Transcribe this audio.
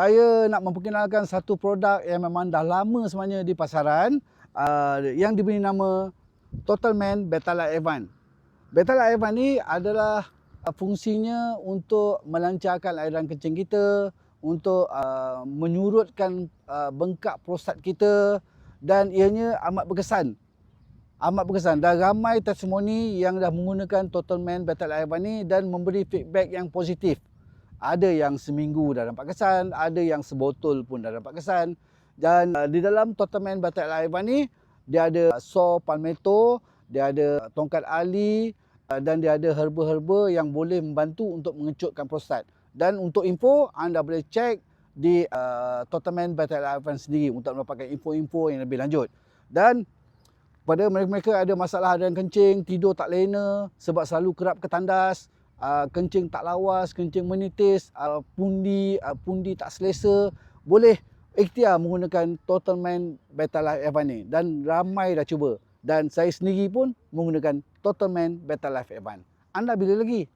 Saya nak memperkenalkan satu produk yang memang dah lama sebenarnya di pasaran, yang diberi nama Totalman Betalight Advance. Betalight Advance ni adalah fungsinya untuk melancarkan aliran kencing kita, untuk menyurutkan bengkak prostat kita, dan ianya amat berkesan. Amat berkesan, dan ramai testimoni yang dah menggunakan Totalman Betalight Advance ni dan memberi feedback yang positif. Ada yang seminggu dah nampak kesan, ada yang sebotol pun dah nampak kesan. Dan di dalam Totalman Betalight Advance ni, dia ada saw palmetto, dia ada tongkat ali, dan dia ada herba-herba yang boleh membantu untuk mengecutkan prostat. Dan untuk info, anda boleh cek di Totalman Betalight Advance sendiri untuk mendapatkan info-info yang lebih lanjut. Dan pada mereka-mereka ada masalah aliran kencing, tidur tak lena sebab selalu kerap ketandas, kencing tak lawas, kencing menitis, pundi tak selesa, boleh ikhtiar menggunakan Totalman Betalight Advance ni, dan ramai dah cuba, dan saya sendiri pun menggunakan Totalman Betalight Advance. Anda bila lagi?